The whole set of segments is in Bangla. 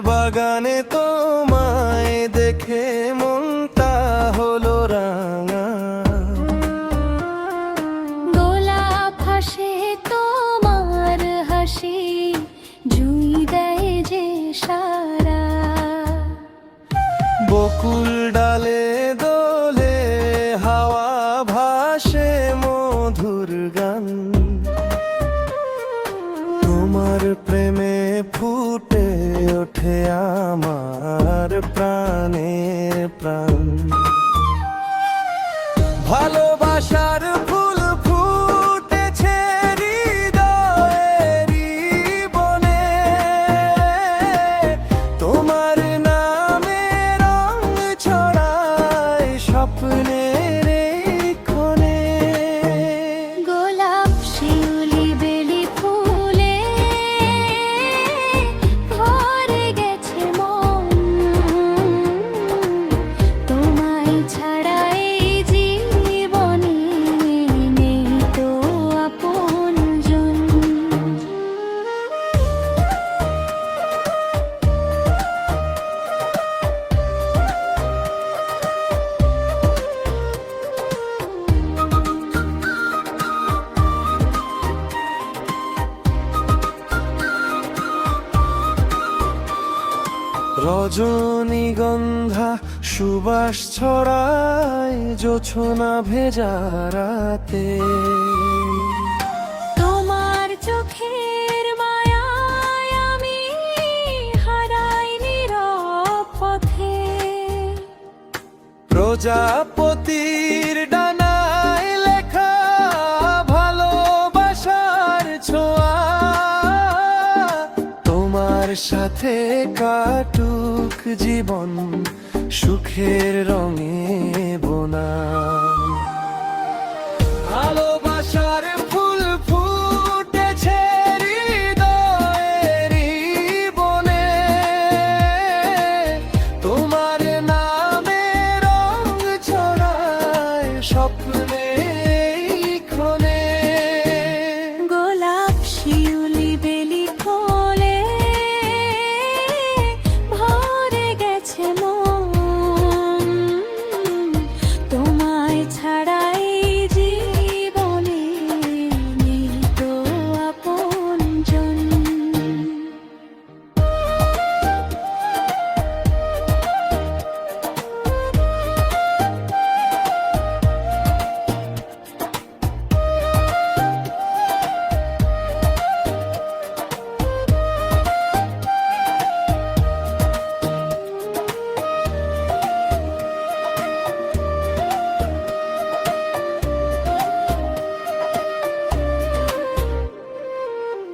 বাগানে তোমায় দেখে মনটা হলো রাঙা। গোলাপ হাসে তোমার হাসি, জুই দেয় যে সারা। বকুল ডালে দোলে হাওয়া ভাসে মধুর গান। তোমার প্রেমে ফুটে ওঠে আমার প্রাণের প্রাণ। ভালোবাসার ফুল ফুটেছে হৃদয়েরই বনে। তোমার নামে রং ছড়ায় স্বপ্নের এই ক্ষণে। গোলাপ শিউলি বেলি ফুলে ভরে গেছে মন, তোমায় ছাড়া এই জীবনে নেই তো আপনজন। রজনীগন্ধা সুবাস ছড়ায় জোছনা ভেজা রাতে। তোমার চোখের মায়ায় আমি হারাই নীরব পথে। প্রজাপতির ডানায় লেখা ভালোবাসার ছোঁয়া। তোমার সাথে কাটুক জীবন সুখের রঙে বোনা। ভালোবাসার ফুল ফুটেছে হৃদয়েরই বনে। তোমার নামে রং ছড়ায় স্বপ্নের এই ক্ষণে। গোলাপ শিউলি বেলি ফুলে ভরে গেছে মন, তোমায় ছাড়া এই জীবনে নেই তো আপনজন।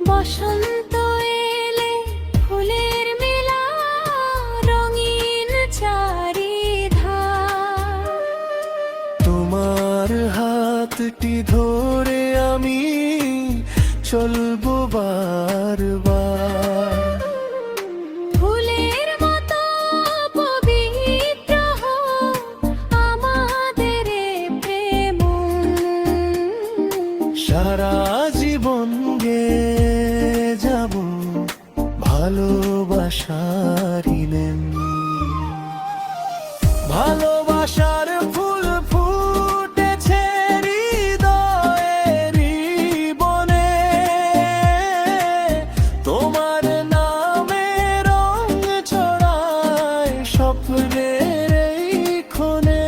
বসন্ত এলে ফুলের মেলা, রঙিন চারিধার। তোমার হাতটি ধরে আমি চলবো বারবার। ফুলের মতো পবিত্র হোক আমাদের এ প্রেম। সারা জীবন গেয়ে যাব ভালোবাসার ইলেন। ভালোবাসার ফুল ফুটেছে হৃদয়েরই বনে। তোমার নামে রং ছড়ায় স্বপ্নের এই ক্ষণে।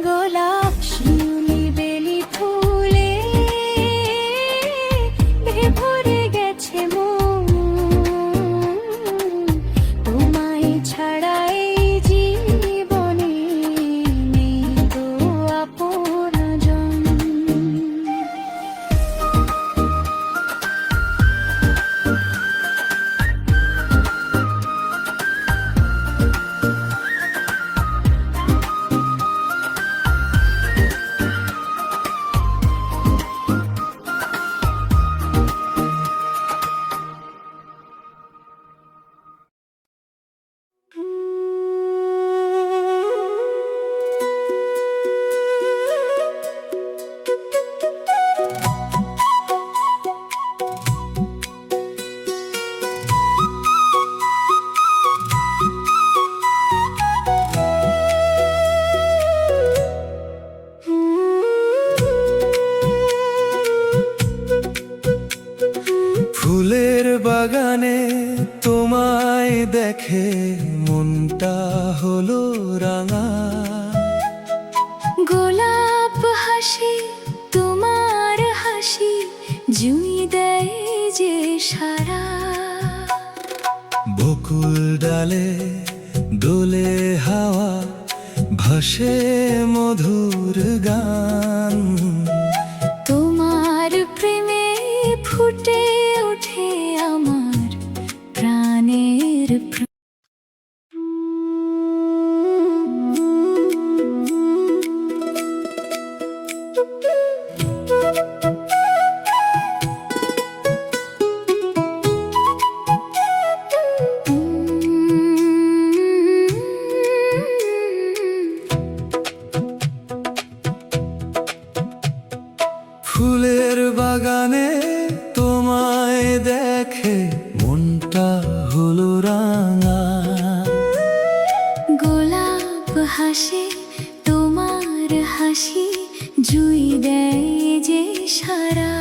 গোলাপ শিউলি বেলি ফুলে ভরে গেছে মন, তোমায় ছাড়া এই জীবনে দেখে মনটা হলো রাঙা। গোলাপ হাসি তোমার হাসি জুই দেয় যে সারা। বকুল ডালে দোলে হাওয়া ভাসে মধুর গান। তোমার প্রেমে ফুটে ওঠে আমার প্রাণের ফুলের বাগানে তোমায় দেখে মনটা হলো রাঙা। গোলাপ হাসি তোমার হাসি জুই দেয় যে সারা।